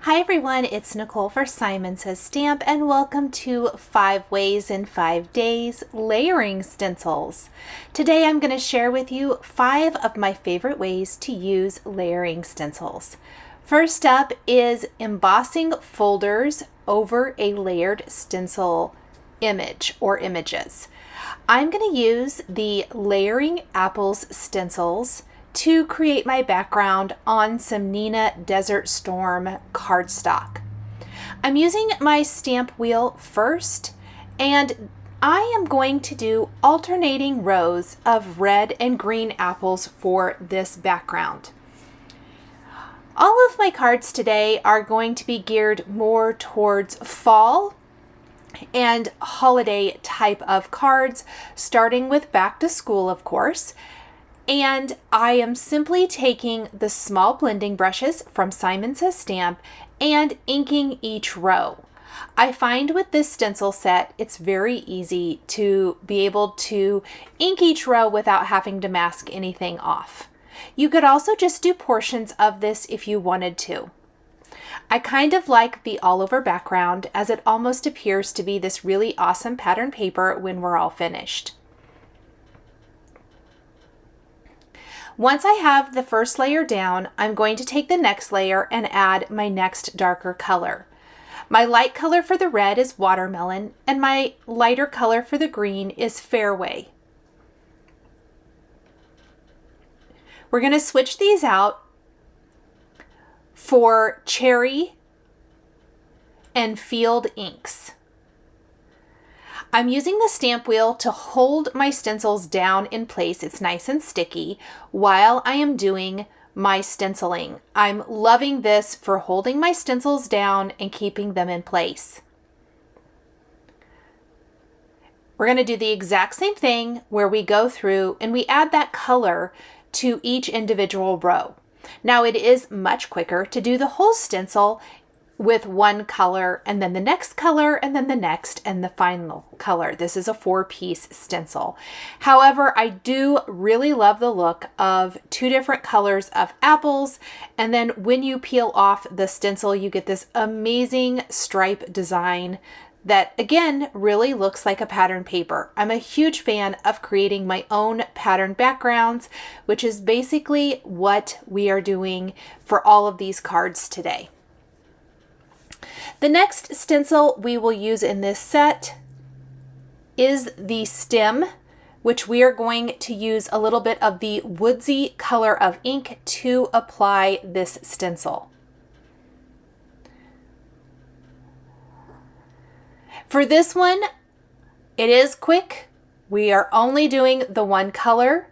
Hi everyone, it's Nicole for Simon Says Stamp and welcome to 5 Ways in 5 Days Layering Stencils. Today I'm going to share with you 5 of my favorite ways to use layering stencils. First up is embossing folders over a layered stencil image or images. I'm going to use the Layering Apples stencils to create my background on some Neenah Desert Storm cardstock. I'm using my stamp wheel first, and I am going to do alternating rows of red and green apples for this background. All of my cards today are going to be geared more towards fall and holiday type of cards, starting with back to school, of course. And I am simply taking the small blending brushes from Simon Says Stamp and inking each row. I find with this stencil set, it's very easy to be able to ink each row without having to mask anything off. You could also just do portions of this if you wanted to. I kind of like the all over background as it almost appears to be this really awesome pattern paper when we're all finished. Once I have the first layer down, I'm going to take the next layer and add my next darker color. My light color for the red is Watermelon, and my lighter color for the green is Fairway. We're going to switch these out for Cherry and Field inks. I'm using the stamp wheel to hold my stencils down in place. It's nice and sticky while I am doing my stenciling. I'm loving this for holding my stencils down and keeping them in place. We're going to do the exact same thing where we go through and we add that color to each individual row. Now it is much quicker to do the whole stencil with one color and then the next color and then the next and the final color. This is a 4-piece stencil. However, I do really love the look of 2 different colors of apples, and then when you peel off the stencil you get this amazing stripe design that again really looks like a pattern paper. I'm a huge fan of creating my own pattern backgrounds, which is basically what we are doing for all of these cards today. The next stencil we will use in this set is the stem, which we are going to use a little bit of the woodsy color of ink to apply this stencil. For this one, it is quick. We are only doing the one color,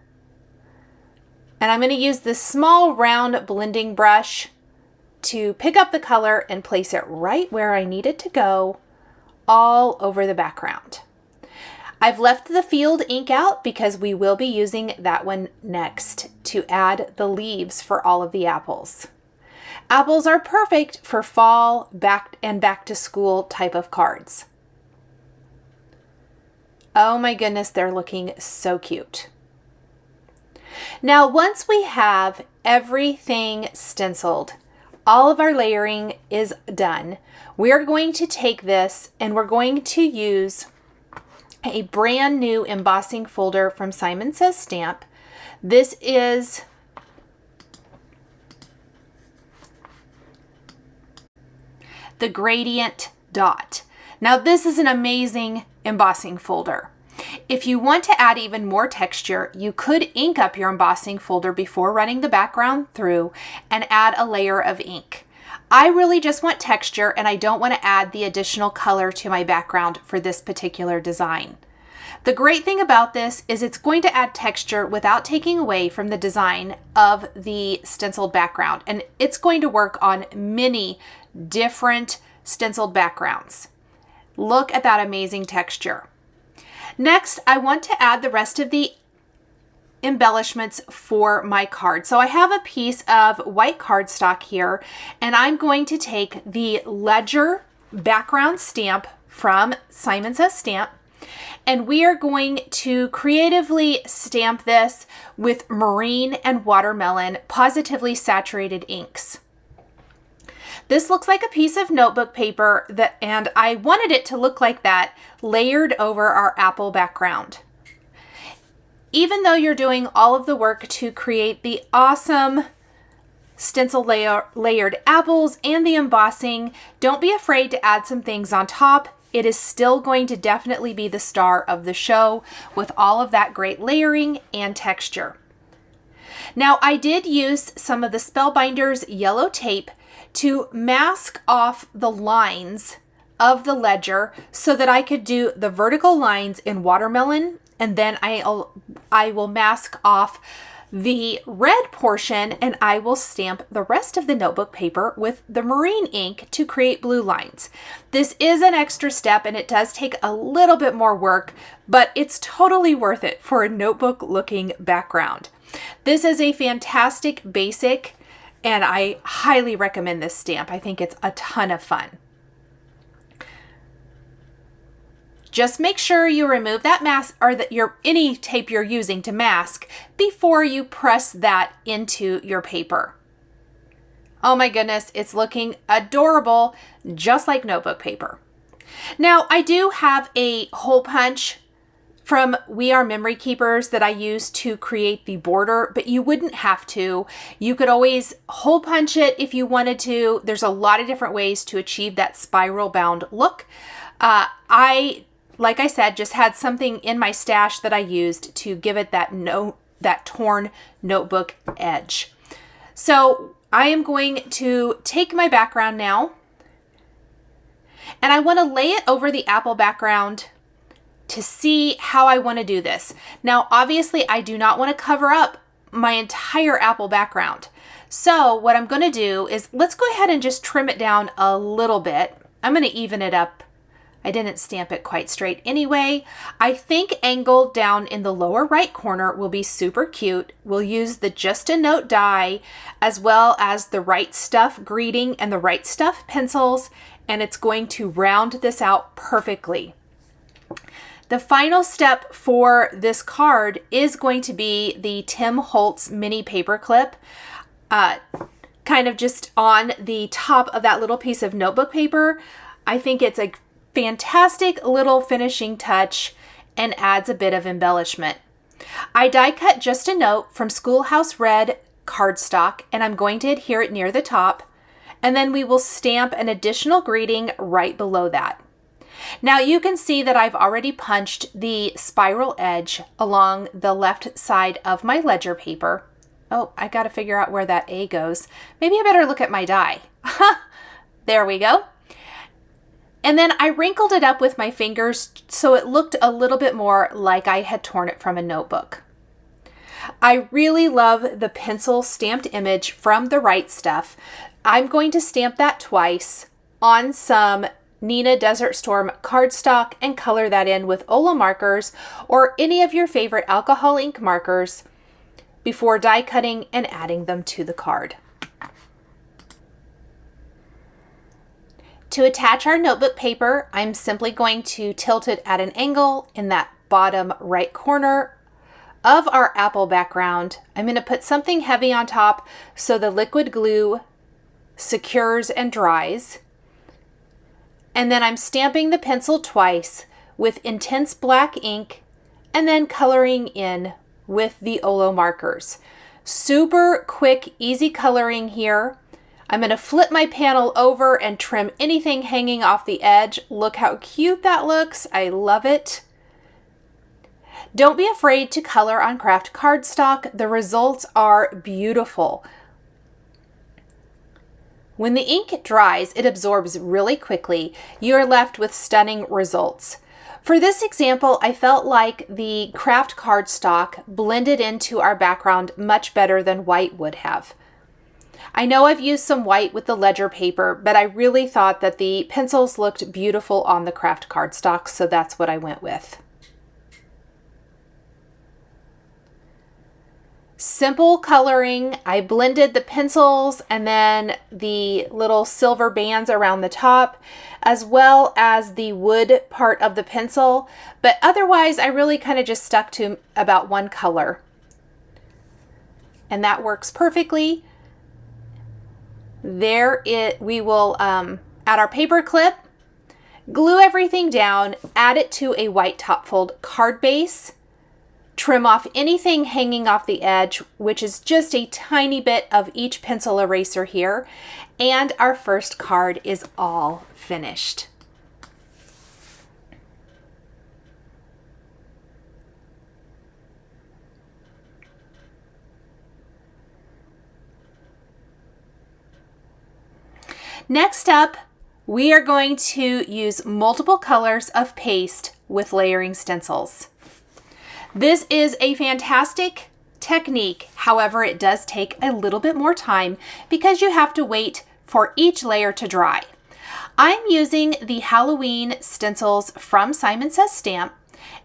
and I'm going to use this small round blending brush to pick up the color and place it right where I need it to go, all over the background. I've left the Field ink out because we will be using that one next to add the leaves for all of the apples. Apples are perfect for fall, back to school type of cards. Oh my goodness, they're looking so cute. Now, once we have everything stenciled, all of our layering is done, we're going to take this and we're going to use a brand new embossing folder from Simon Says Stamp. This is the Gradient Dot. Now this is an amazing embossing folder. If you want to add even more texture, you could ink up your embossing folder before running the background through and add a layer of ink. I really just want texture and I don't want to add the additional color to my background for this particular design. The great thing about this is it's going to add texture without taking away from the design of the stenciled background, and it's going to work on many different stenciled backgrounds. Look at that amazing texture. Next, I want to add the rest of the embellishments for my card. So I have a piece of white cardstock here, and I'm going to take the Ledger background stamp from Simon Says Stamp, and we are going to creatively stamp this with Marine and Watermelon positively saturated inks. This looks like a piece of notebook paper and I wanted it to look like that, layered over our apple background. Even though you're doing all of the work to create the awesome stencil layered apples and the embossing, don't be afraid to add some things on top. It is still going to definitely be the star of the show with all of that great layering and texture. Now, I did use some of the Spellbinders yellow tape to mask off the lines of the ledger so that I could do the vertical lines in watermelon, and then I will mask off the red portion and I will stamp the rest of the notebook paper with the marine ink to create blue lines. This is an extra step and it does take a little bit more work, but it's totally worth it for a notebook looking background. This is a fantastic basic and I highly recommend this stamp. I think it's a ton of fun. Just make sure you remove that mask or any tape you're using to mask before you press that into your paper. Oh my goodness, it's looking adorable, just like notebook paper. Now, I do have a hole punch from We Are Memory Keepers that I use to create the border, but you wouldn't have to. You could always hole punch it if you wanted to. There's a lot of different ways to achieve that spiral bound look. Like I said, just had something in my stash that I used to give it that torn notebook edge. So I am going to take my background now and I want to lay it over the apple background to see how I want to do this. Now, obviously, I do not want to cover up my entire apple background. So what I'm going to do is let's go ahead and just trim it down a little bit. I'm going to even it up. I didn't stamp it quite straight anyway. I think angled down in the lower right corner will be super cute. We'll use the Just a Note die as well as the Right Stuff greeting and the Right Stuff pencils, and it's going to round this out perfectly. The final step for this card is going to be the Tim Holtz mini paper clip, kind of just on the top of that little piece of notebook paper. I think it's a fantastic little finishing touch and adds a bit of embellishment. I die cut Just a Note from Schoolhouse Red cardstock and I'm going to adhere it near the top, and then we will stamp an additional greeting right below that. Now you can see that I've already punched the spiral edge along the left side of my ledger paper. Oh, I got to figure out where that A goes. Maybe I better look at my die. There we go. And then I wrinkled it up with my fingers so it looked a little bit more like I had torn it from a notebook. I really love the pencil stamped image from the Right Stuff. I'm going to stamp that twice on some Neenah Desert Storm cardstock and color that in with Ola markers or any of your favorite alcohol ink markers before die cutting and adding them to the card. To attach our notebook paper, I'm simply going to tilt it at an angle in that bottom right corner of our apple background. I'm going to put something heavy on top so the liquid glue secures and dries. And then I'm stamping the pencil twice with intense black ink and then coloring in with the Olo markers. Super quick, easy coloring here. I'm going to flip my panel over and trim anything hanging off the edge. Look how cute that looks. I love it. Don't be afraid to color on craft cardstock. The results are beautiful. When the ink dries, it absorbs really quickly. You're left with stunning results. For this example, I felt like the craft cardstock blended into our background much better than white would have. I know I've used some white with the ledger paper, but I really thought that the pencils looked beautiful on the craft cardstock, so that's what I went with. Simple coloring. I blended the pencils and then the little silver bands around the top, as well as the wood part of the pencil, but otherwise I really kind of just stuck to about one color. And that works perfectly. we will add our paper clip, glue everything down, add it to a white top fold card base, trim off anything hanging off the edge, which is just a tiny bit of each pencil eraser here, and our first card is all finished. Next up, we are going to use multiple colors of paste with layering stencils. This is a fantastic technique. However, it does take a little bit more time because you have to wait for each layer to dry. I'm using the Halloween stencils from Simon Says Stamp,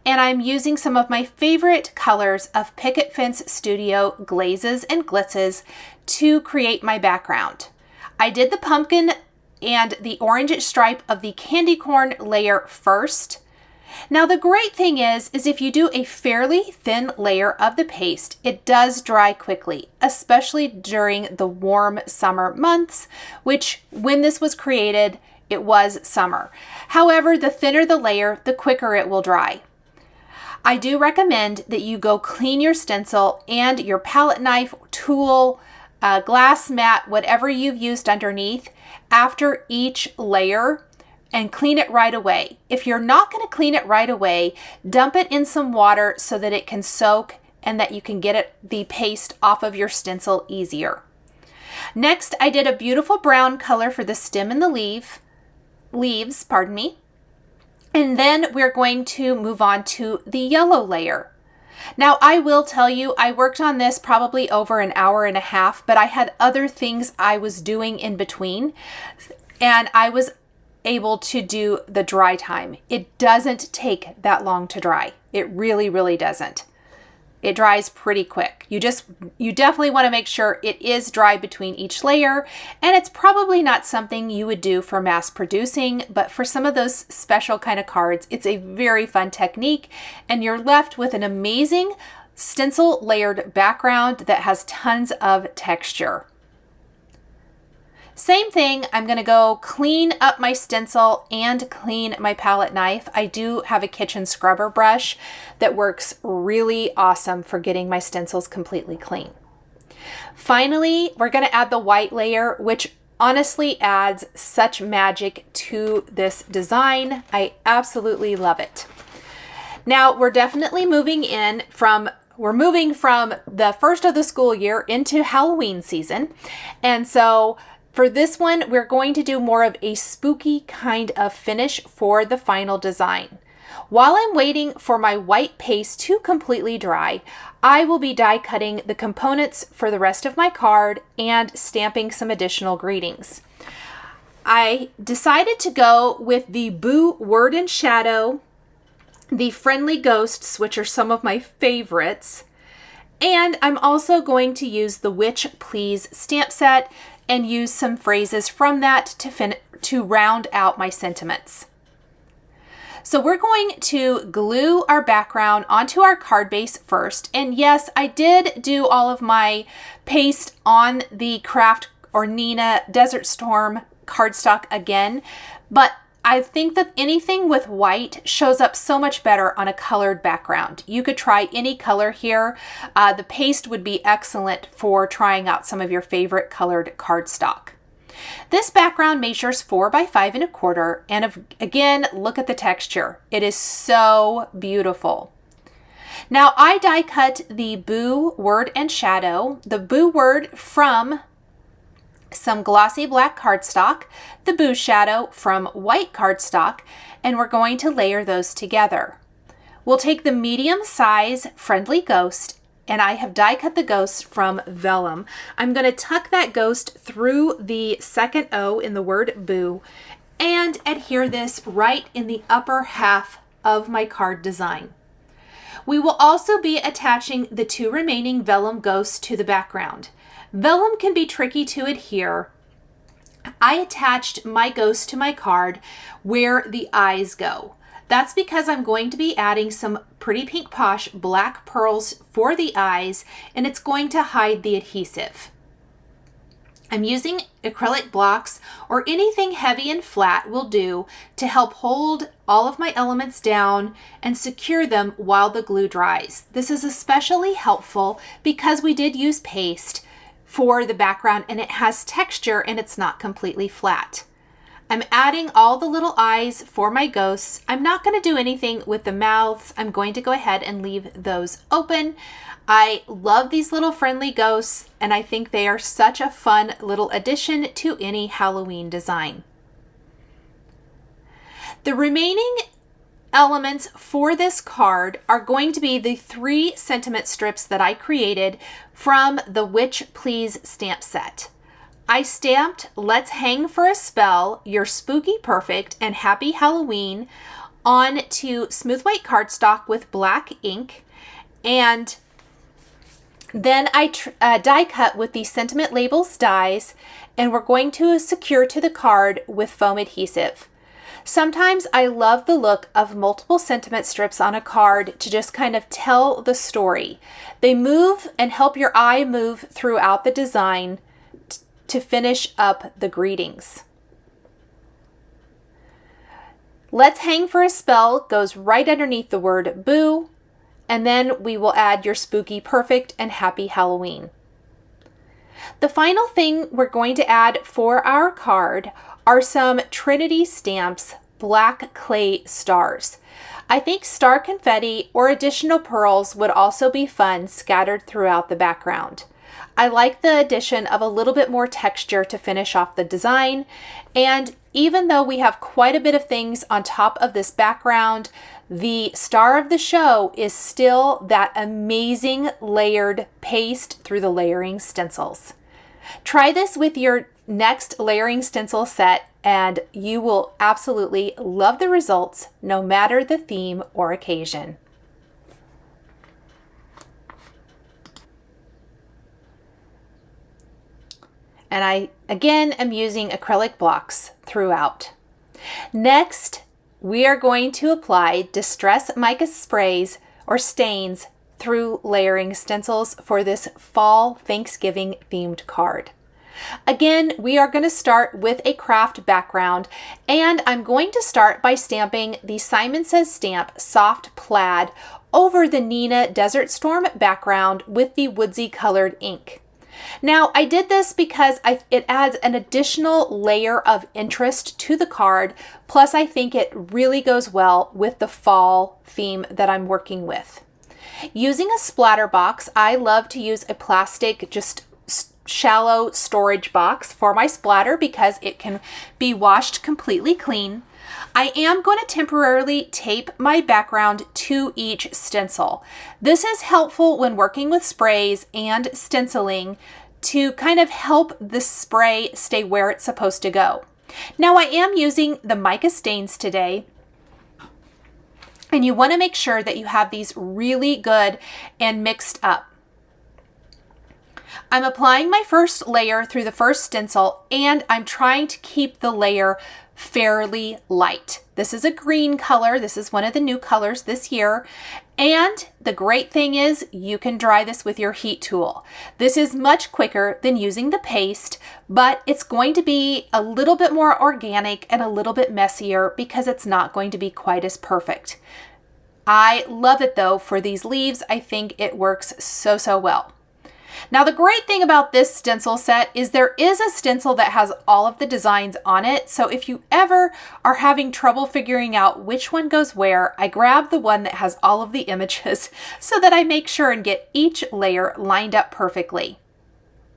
and I'm using some of my favorite colors of Picket Fence Studio glazes and glitzes to create my background. I did the pumpkin and the orange stripe of the candy corn layer first. Now the great thing is if you do a fairly thin layer of the paste, it does dry quickly, especially during the warm summer months, which when this was created, it was summer. However, the thinner the layer, the quicker it will dry. I do recommend that you go clean your stencil and your palette knife, tool, glass mat, whatever you've used underneath after each layer, and clean it right away. If you're not going to clean it right away, dump it in some water so that it can soak and that you can get the paste off of your stencil easier. Next, I did a beautiful brown color for the stem and the leaves, pardon me. And then we're going to move on to the yellow layer. Now, I will tell you, I worked on this probably over an hour and a half, but I had other things I was doing in between, and I was able to do the dry time. It doesn't take that long to dry. It really, really doesn't. It dries pretty quick. You definitely want to make sure it is dry between each layer, and it's probably not something you would do for mass producing, but for some of those special kind of cards, it's a very fun technique, and you're left with an amazing stencil layered background that has tons of texture. Same thing, I'm going to go clean up my stencil and clean my palette knife. I do have a kitchen scrubber brush that works really awesome for getting my stencils completely clean. Finally, we're going to add the white layer, which honestly adds such magic to this design. I absolutely love it. Now, we're definitely moving from the first of the school year into Halloween season. And so for this one, we're going to do more of a spooky kind of finish for the final design. While I'm waiting for my white paste to completely dry, I will be die cutting the components for the rest of my card and stamping some additional greetings. I decided to go with the Boo Word and Shadow, the Friendly Ghosts, which are some of my favorites, and I'm also going to use the Witch Please stamp set and use some phrases from that to round out my sentiments. So we're going to glue our background onto our card base first. And yes, I did do all of my paste on the Craft or Neenah Desert Storm cardstock again, but I think that anything with white shows up so much better on a colored background. You could try any color here. The paste would be excellent for trying out some of your favorite colored cardstock. This background measures 4 by 5 1/4, and again, look at the texture. It is so beautiful. Now, I die cut the Boo Word and Shadow, the Boo Word from some glossy black cardstock, the Boo Shadow from white cardstock, and we're going to layer those together. We'll take the medium size Friendly Ghost, and I have die cut the ghost from vellum. I'm going to tuck that ghost through the second O in the word Boo and adhere this right in the upper half of my card design. We will also be attaching the 2 remaining vellum ghosts to the background. Vellum can be tricky to adhere. I attached my ghost to my card where the eyes go. That's because I'm going to be adding some Pretty Pink Posh black pearls for the eyes, and it's going to hide the adhesive. I'm using acrylic blocks or anything heavy and flat will do to help hold all of my elements down and secure them while the glue dries. This is especially helpful because we did use paste for the background and it has texture and it's not completely flat. I'm adding all the little eyes for my ghosts. I'm not going to do anything with the mouths. I'm going to go ahead and leave those open. I love these little friendly ghosts and I think they are such a fun little addition to any Halloween design. The remaining elements for this card are going to be the 3 sentiment strips that I created from the Witch Please stamp set. I stamped Let's Hang for a Spell, Your Spooky Perfect, and Happy Halloween onto smooth white cardstock with black ink, and then I die cut with the sentiment labels dies, and we're going to secure to the card with foam adhesive. Sometimes I love the look of multiple sentiment strips on a card to just kind of tell the story. They move and help your eye move throughout the design to finish up the greetings. Let's Hang for a Spell goes right underneath the word boo, and then we will add Your Spooky Perfect and Happy Halloween. The final thing we're going to add for our card are some Trinity Stamps black clay stars. I think star confetti or additional pearls would also be fun scattered throughout the background. I like the addition of a little bit more texture to finish off the design, and even though we have quite a bit of things on top of this background, the star of the show is still that amazing layered paste through the layering stencils. Try this with your next layering stencil set and you will absolutely love the results no matter the theme or occasion. And I, again, am using acrylic blocks throughout. Next, we are going to apply Distress Mica sprays or stains through layering stencils for this fall Thanksgiving themed card. Again, we are going to start with a craft background, and I'm going to start by stamping the Simon Says Stamp Soft Plaid over the Neenah Desert Storm background with the woodsy colored ink. Now, I did this because it adds an additional layer of interest to the card, plus I think it really goes well with the fall theme that I'm working with. Using a splatter box, I love to use a plastic, just shallow storage box for my splatter because it can be washed completely clean. I am going to temporarily tape my background to each stencil. This is helpful when working with sprays and stenciling to kind of help the spray stay where it's supposed to go. Now I am using the mica stains today, and you want to make sure that you have these really good and mixed up. I'm applying my first layer through the first stencil, and I'm trying to keep the layer fairly light. This is a green color. This is one of the new colors this year. And the great thing is you can dry this with your heat tool. This is much quicker than using the paste, but it's going to be a little bit more organic and a little bit messier because it's not going to be quite as perfect. I love it though for these leaves. I think it works so well. Now the great thing about this stencil set is there is a stencil that has all of the designs on it. So if you ever are having trouble figuring out which one goes where, I grab the one that has all of the images so that I make sure and get each layer lined up perfectly.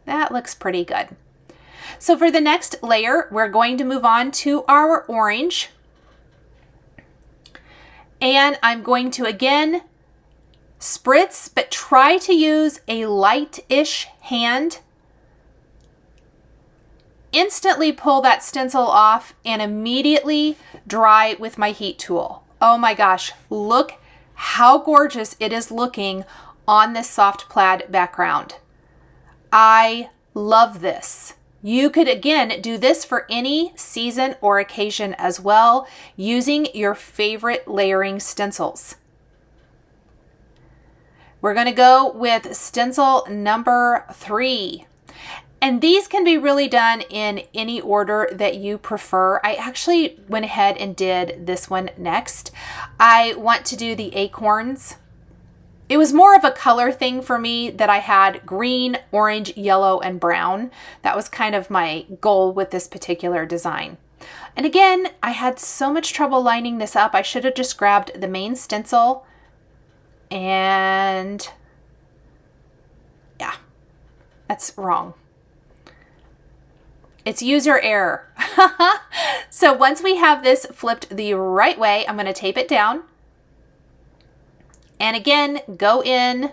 That looks pretty good. So for the next layer, we're going to move on to our orange. And I'm going to again spritz, but try to use a light-ish hand. Instantly pull that stencil off and immediately dry with my heat tool. Oh my gosh, look how gorgeous it is looking on this soft plaid background. I love this. You could again do this for any season or occasion as well, using your favorite layering stencils. We're going to go with stencil number 3. And these can be really done in any order that you prefer. I actually went ahead and did this one next. I want to do the acorns. It was more of a color thing for me that I had green, orange, yellow, and brown. That was kind of my goal with this particular design. And again, I had so much trouble lining this up. I should have just grabbed the main stencil and yeah, that's wrong. It's user error. So once we have this flipped the right way, I'm going to tape it down. And again, go in.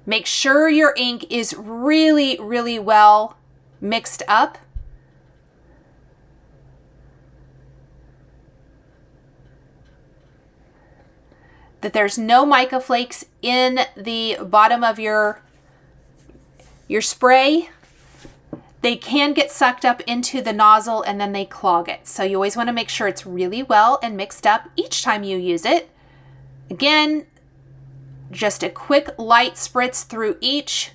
Make sure your ink is really, really well mixed up. That there's no mica flakes in the bottom of your spray. They can get sucked up into the nozzle and then they clog it. So you always want to make sure it's really well and mixed up each time you use it. Again, just a quick light spritz through each.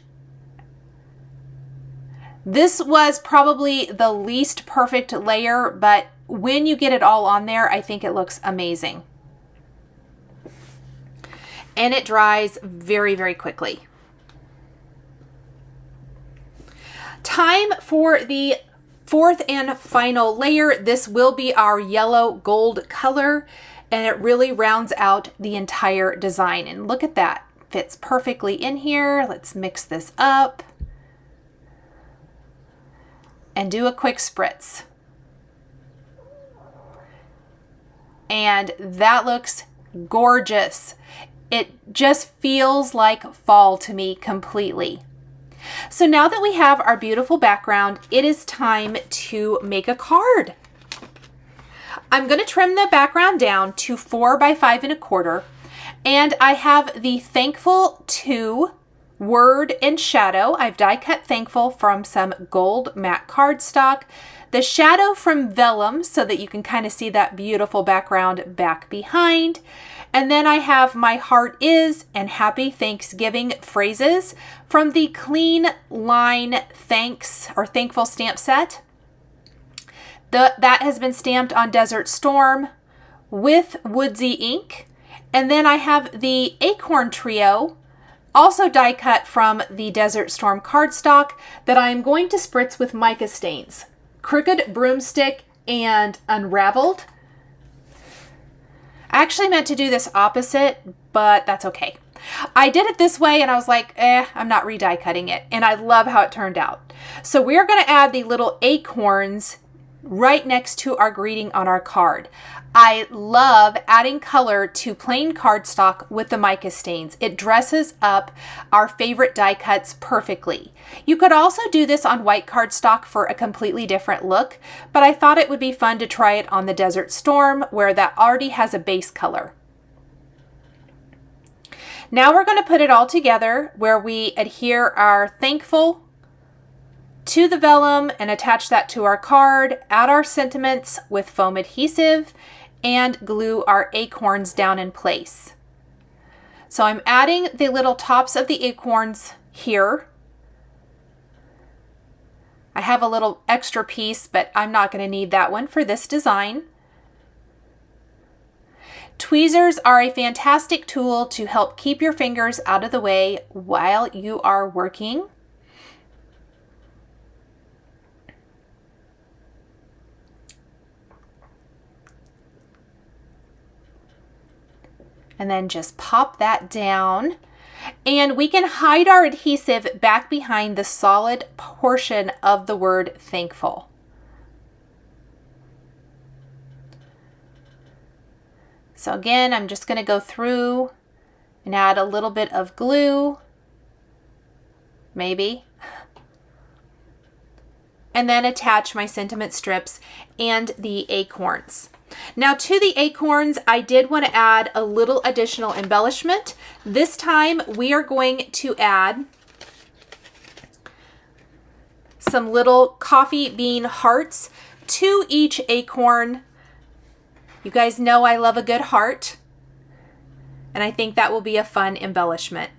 This was probably the least perfect layer, but when you get it all on there, I think it looks amazing. And it dries very, very quickly. Time for the fourth and final layer. This will be our yellow gold color, and it really rounds out the entire design. And look at that, fits perfectly in here. Let's mix this up and do a quick spritz. And that looks gorgeous. It just feels like fall to me completely. So now that we have our beautiful background, it is time to make a card. I'm going to trim the background down to 4 by 5 1/4, and I have the Thankful to word and shadow. I've die cut Thankful from some gold matte cardstock, the shadow from vellum so that you can kind of see that beautiful background back behind. And then I have my heart is and happy Thanksgiving phrases from the Clean Line Thanks or Thankful stamp set. That has been stamped on Desert Storm with Woodsy ink. And then I have the Acorn Trio, also die cut from the Desert Storm cardstock, that I am going to spritz with mica stains. Crooked Broomstick and Unraveled. I actually meant to do this opposite, but that's okay. I did it this way and I was like, I'm not re-die cutting it. And I love how it turned out. So we're going to add the little acorns right next to our greeting on our card. I love adding color to plain cardstock with the mica stains. It dresses up our favorite die cuts perfectly. You could also do this on white cardstock for a completely different look, but I thought it would be fun to try it on the Desert Storm where that already has a base color. Now we're going to put it all together where we adhere our Thankful to the vellum and attach that to our card, add our sentiments with foam adhesive, and glue our acorns down in place. So I'm adding the little tops of the acorns here. I have a little extra piece, but I'm not going to need that one for this design. Tweezers are a fantastic tool to help keep your fingers out of the way while you are working. And then just pop that down. And we can hide our adhesive back behind the solid portion of the word Thankful. So again, I'm just going to go through and add a little bit of glue, maybe, and then attach my sentiment strips and the acorns. Now to the acorns, I did want to add a little additional embellishment. This time we are going to add some little coffee bean hearts to each acorn. You guys know I love a good heart, and I think that will be a fun embellishment.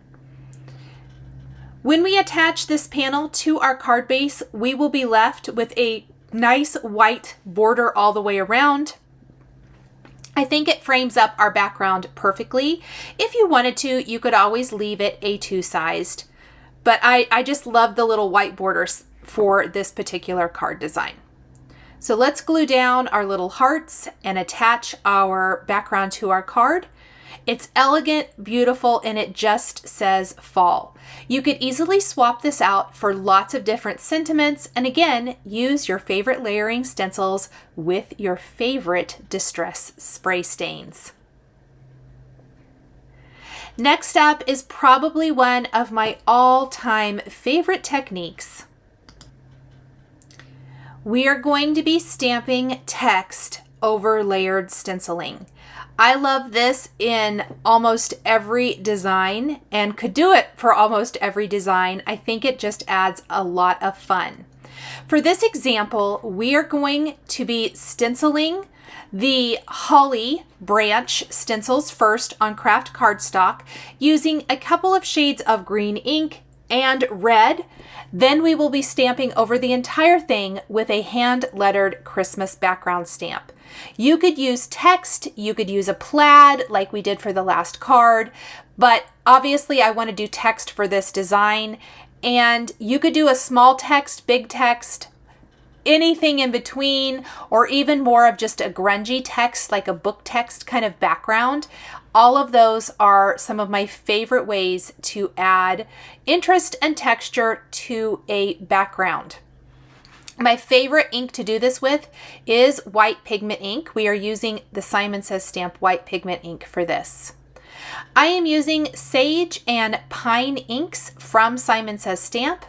When we attach this panel to our card base, we will be left with a nice white border all the way around. I think it frames up our background perfectly. If you wanted to, you could always leave it A2 sized, but I just love the little white borders for this particular card design. So let's glue down our little hearts and attach our background to our card. It's elegant, beautiful, and it just says fall. You could easily swap this out for lots of different sentiments, and again, use your favorite layering stencils with your favorite distress spray stains. Next up is probably one of my all-time favorite techniques. We are going to be stamping text over layered stenciling. I love this in almost every design and could do it for almost every design. I think it just adds a lot of fun. For this example, we are going to be stenciling the holly branch stencils first on craft cardstock using a couple of shades of green ink and red. Then we will be stamping over the entire thing with a hand-lettered Christmas background stamp. You could use text, you could use a plaid like we did for the last card, but obviously I want to do text for this design, and you could do a small text, big text, anything in between, or even more of just a grungy text like a book text kind of background. All of those are some of my favorite ways to add interest and texture to a background. My favorite ink to do this with is white pigment ink. We are using the Simon Says Stamp white pigment ink for this. I am using Sage and Pine inks from Simon Says Stamp,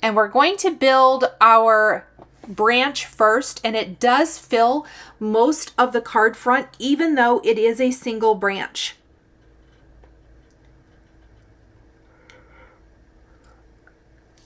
and we're going to build our branch first, and it does fill most of the card front even though it is a single branch.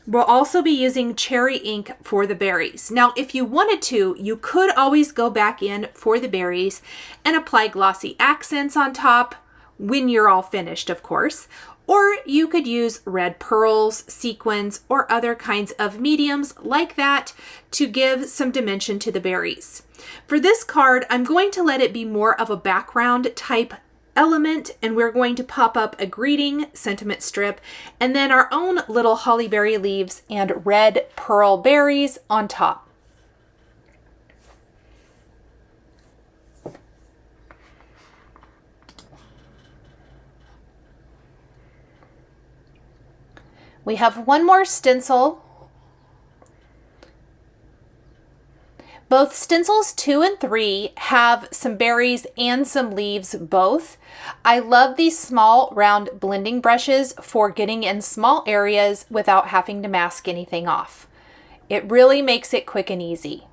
We'll also be using cherry ink for the berries. Now, if you wanted to, you could always go back in for the berries and apply glossy accents on top when you're all finished, of course. Or you could use red pearls, sequins, or other kinds of mediums like that to give some dimension to the berries. For this card, I'm going to let it be more of a background type element, and we're going to pop up a greeting sentiment strip and then our own little holly berry leaves and red pearl berries on top. We have one more stencil. Both stencils 2 and 3 have some berries and some leaves both. I love these small round blending brushes for getting in small areas without having to mask anything off. It really makes it quick and easy.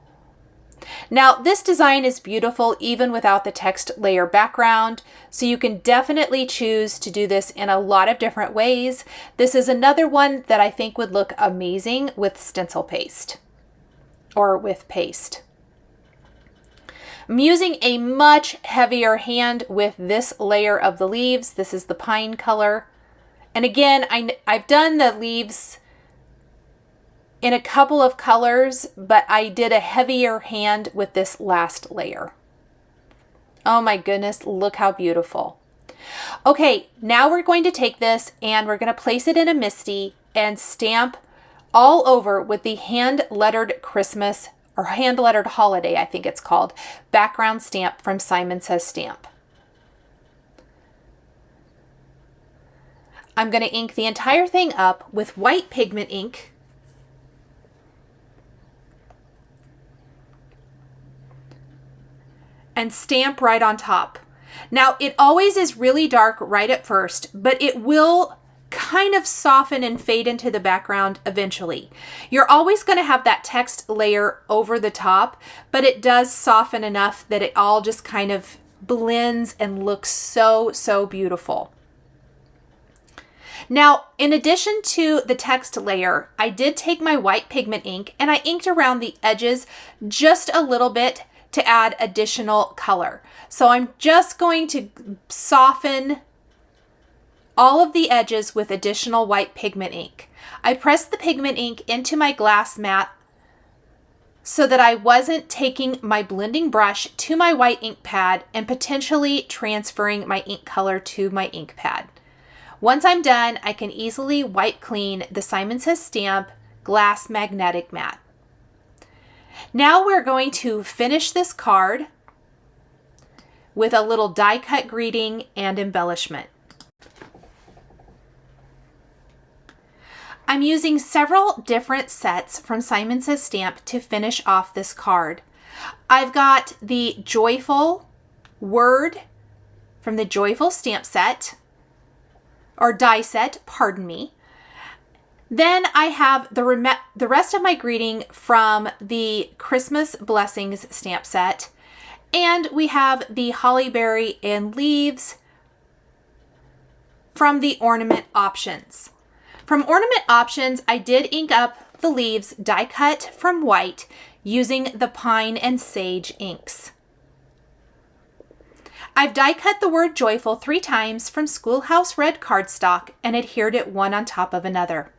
Now, this design is beautiful even without the text layer background, so you can definitely choose to do this in a lot of different ways. This is another one that I think would look amazing with stencil paste or with paste. I'm using a much heavier hand with this layer of the leaves. This is the pine color. And again, I've done the leaves in a couple of colors, but I did a heavier hand with this last layer. Oh my goodness, look how beautiful. Okay, now we're going to take this and we're going to place it in a MISTI and stamp all over with the hand-lettered Christmas or hand-lettered holiday, I think it's called, background stamp from Simon Says Stamp. I'm going to ink the entire thing up with white pigment ink. And stamp right on top. Now, it always is really dark right at first, but it will kind of soften and fade into the background eventually. You're always going to have that text layer over the top, but it does soften enough that it all just kind of blends and looks so, so beautiful. Now, in addition to the text layer, I did take my white pigment ink and I inked around the edges just a little bit to add additional color. So I'm just going to soften all of the edges with additional white pigment ink. I pressed the pigment ink into my glass mat so that I wasn't taking my blending brush to my white ink pad and potentially transferring my ink color to my ink pad. Once I'm done, I can easily wipe clean the Simon Says Stamp glass magnetic mat. Now we're going to finish this card with a little die cut greeting and embellishment. I'm using several different sets from Simon Says Stamp to finish off this card. I've got the Joyful word from the Joyful stamp set, or die set, pardon me. Then I have the rest of my greeting from the Christmas Blessings stamp set. And we have the Hollyberry and Leaves from the Ornament Options. From Ornament Options, I did ink up the leaves die cut from white using the Pine and Sage inks. I've die cut the word Joyful 3 times from Schoolhouse Red cardstock and adhered it one on top of another.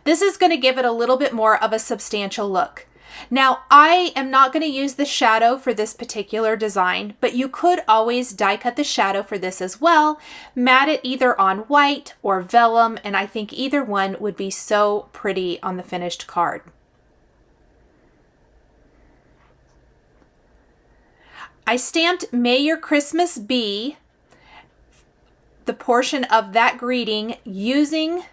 This is going to give it a little bit more of a substantial look. Now, I am not going to use the shadow for this particular design, but you could always die cut the shadow for this as well, mat it either on white or vellum, and I think either one would be so pretty on the finished card. I stamped May Your Christmas Be, the portion of that greeting, using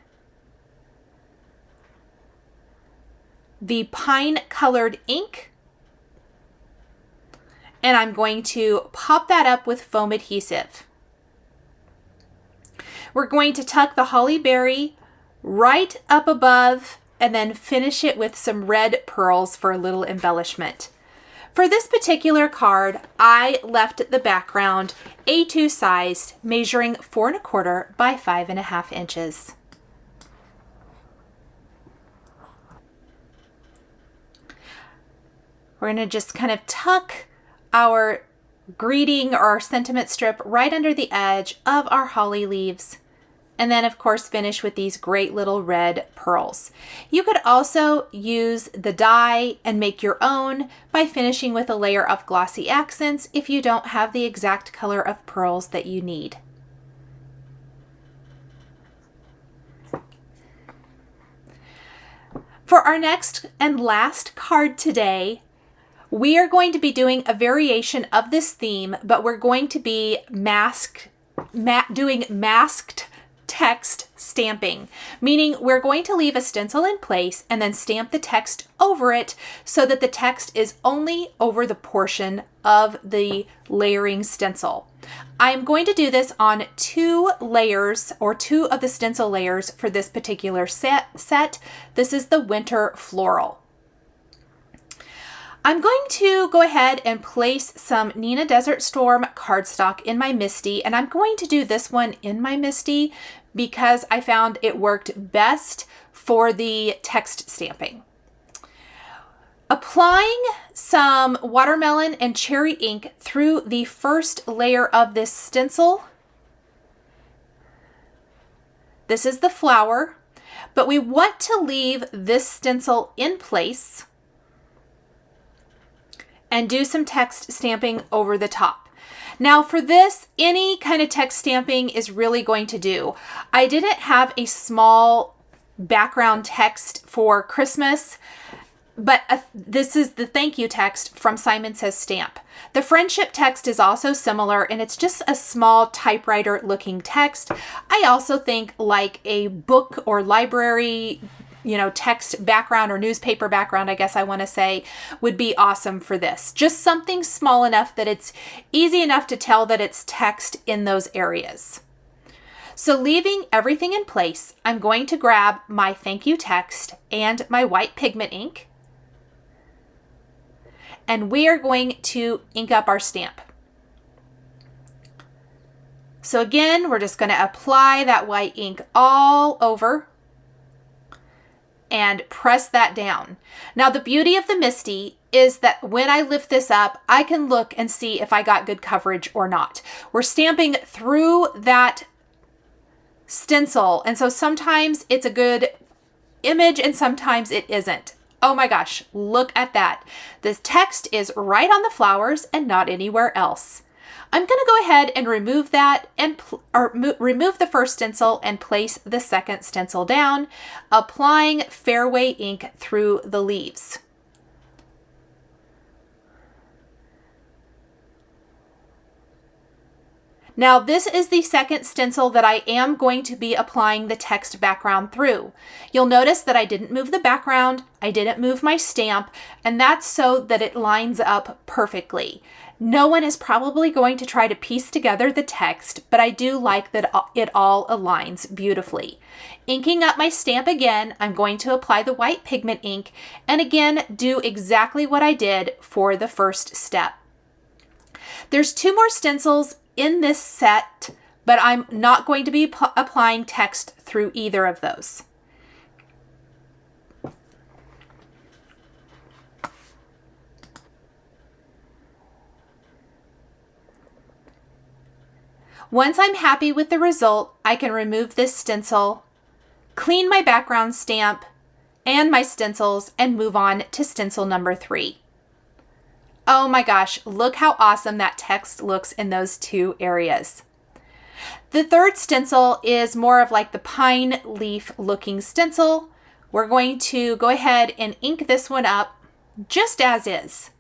the pine colored ink, and I'm going to pop that up with foam adhesive. We're going to tuck the Hollyberry right up above and then finish it with some red pearls for a little embellishment. For this particular card, I left the background A2 sized, measuring 4 1/4 by 5 1/2 inches. We're going to just kind of tuck our greeting or our sentiment strip right under the edge of our holly leaves. And then, of course, finish with these great little red pearls. You could also use the die and make your own by finishing with a layer of glossy accents if you don't have the exact color of pearls that you need. For our next and last card today, we are going to be doing a variation of this theme, but we're going to be doing masked text stamping, meaning we're going to leave a stencil in place and then stamp the text over it so that the text is only over the portion of the layering stencil. I'm going to do this on 2 layers, or 2 of the stencil layers for this particular set. This is the Winter Floral. I'm going to go ahead and place some Neenah Desert Storm cardstock in my MISTI, and I'm going to do this one in my MISTI because I found it worked best for the text stamping. Applying some watermelon and cherry ink through the first layer of this stencil. This is the flower, but we want to leave this stencil in place and do some text stamping over the top. Now for this, any kind of text stamping is really going to do. I didn't have a small background text for Christmas, but this is the thank you text from Simon Says Stamp. The friendship text is also similar, and it's just a small typewriter looking text. I also think like a book or library text background, or newspaper background, I guess I want to say, would be awesome for this. Just something small enough that it's easy enough to tell that it's text in those areas. So leaving everything in place, I'm going to grab my thank you text and my white pigment ink, and we are going to ink up our stamp. So again, we're just going to apply that white ink all over and press that down. Now the beauty of the MISTI is that when I lift this up, I can look and see if I got good coverage or not. We're stamping through that stencil, and so sometimes it's a good image and sometimes it isn't. Oh my gosh, look at that. The text is right on the flowers and not anywhere else. I'm going to go ahead and remove that and remove the first stencil and place the second stencil down, applying Fairway ink through the leaves. Now this is the second stencil that I am going to be applying the text background through. You'll notice that I didn't move the background, I didn't move my stamp, and that's so that it lines up perfectly. No one is probably going to try to piece together the text, but I do like that it all aligns beautifully. Inking up my stamp again, I'm going to apply the white pigment ink and again do exactly what I did for the first step. There's 2 more stencils in this set, but I'm not going to be applying text through either of those. Once I'm happy with the result, I can remove this stencil, clean my background stamp and my stencils, and move on to stencil number 3. Oh my gosh, look how awesome that text looks in those 2 areas. The third stencil is more of like the pine leaf looking stencil. We're going to go ahead and ink this one up just as is.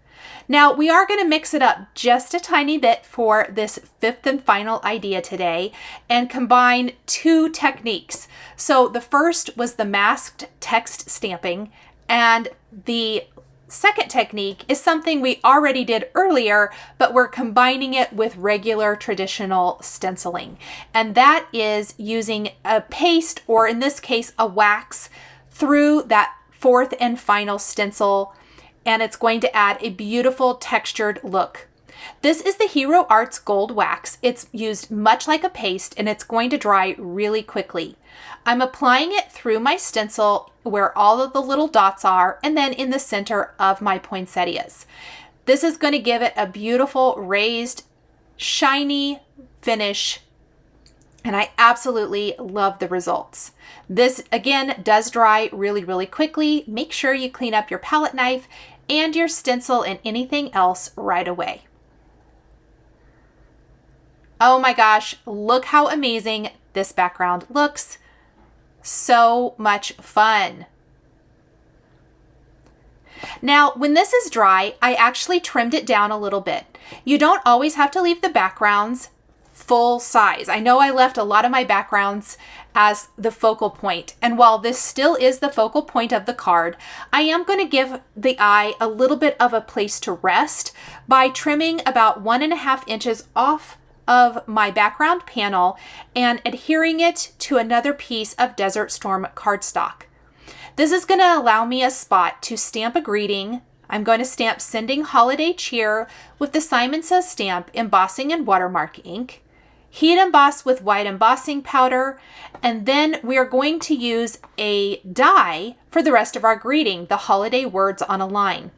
Now we are going to mix it up just a tiny bit for this 5th and final idea today and combine 2 techniques. So the first was the masked text stamping, and the second technique is something we already did earlier, but we're combining it with regular traditional stenciling. And that is using a paste, or in this case, a wax, through that 4th and final stencil. And it's going to add a beautiful textured look. This is the Hero Arts Gold Wax. It's used much like a paste and it's going to dry really quickly. I'm applying it through my stencil where all of the little dots are, and then in the center of my poinsettias. This is going to give it a beautiful raised, shiny finish, and I absolutely love the results. This again does dry really, really quickly. Make sure you clean up your palette knife and your stencil and anything else right away. Oh my gosh, look how amazing this background looks. So much fun. Now, when this is dry, I actually trimmed it down a little bit. You don't always have to leave the backgrounds full size. I know I left a lot of my backgrounds as the focal point, and while this still is the focal point of the card, I am going to give the eye a little bit of a place to rest by trimming about 1.5 inches off of my background panel and adhering it to another piece of Desert Storm cardstock. This is going to allow me a spot to stamp a greeting. I'm going to stamp Sending Holiday Cheer with the Simon Says stamp, embossing in watermark ink, heat emboss with white embossing powder, and then we are going to use a die for the rest of our greeting, the holiday words on a line.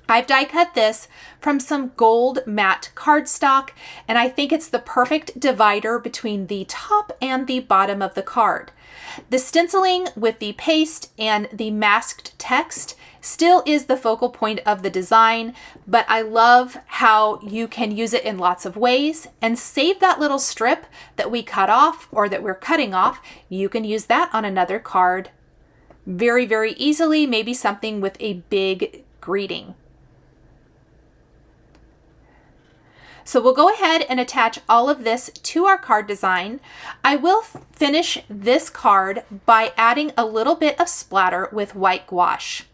I've die cut this from some gold matte cardstock, and I think it's the perfect divider between the top and the bottom of the card. The stenciling with the paste and the masked text still is the focal point of the design, but I love how you can use it in lots of ways and save that little strip that we cut off or that we're cutting off. You can use that on another card very, very easily, maybe something with a big greeting. So we'll go ahead and attach all of this to our card design. I will finish this card by adding a little bit of splatter with white gouache.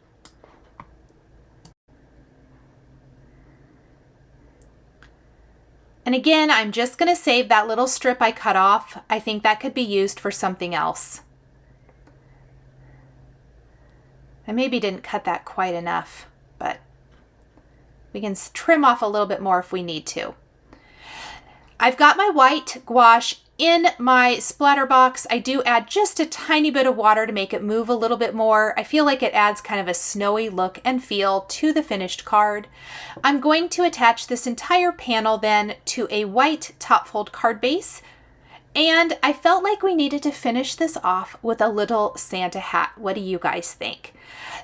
And again, I'm just going to save that little strip I cut off. I think that could be used for something else. I maybe didn't cut that quite enough, but we can trim off a little bit more if we need to. I've got my white gouache In my splatter box, I do add just a tiny bit of water to make it move a little bit more. I feel like it adds kind of a snowy look and feel to the finished card. I'm going to attach this entire panel then to a white top fold card base. And I felt like we needed to finish this off with a little Santa hat. What do you guys think?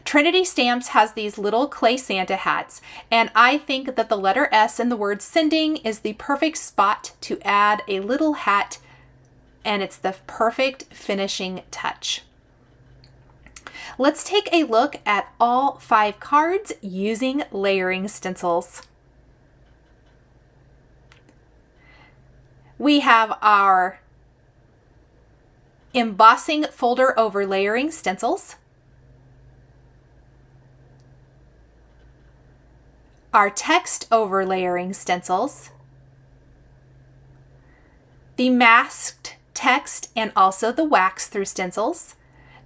Trinity Stamps has these little clay Santa hats, and I think that the letter S in the word sending is the perfect spot to add a little hat, and it's the perfect finishing touch. Let's take a look at all 5 cards using layering stencils. We have our embossing folder over layering stencils, our text over layering stencils, the masked text and also the wax through stencils,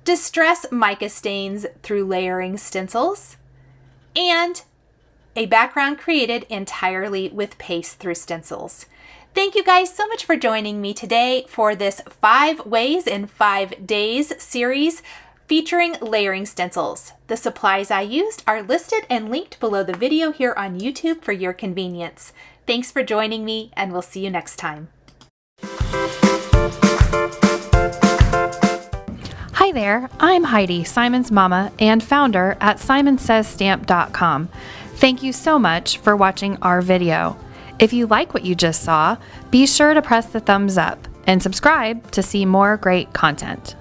distress mica stains through layering stencils, and a background created entirely with paste through stencils. Thank you guys so much for joining me today for this 5 Ways in 5 Days series featuring layering stencils. The supplies I used are listed and linked below the video here on YouTube for your convenience. Thanks for joining me, and we'll see you next time. Hi there, I'm Heidi, Simon's mama and founder at simonsaysstamp.com. Thank you so much for watching our video. If you like what you just saw, be sure to press the thumbs up and subscribe to see more great content.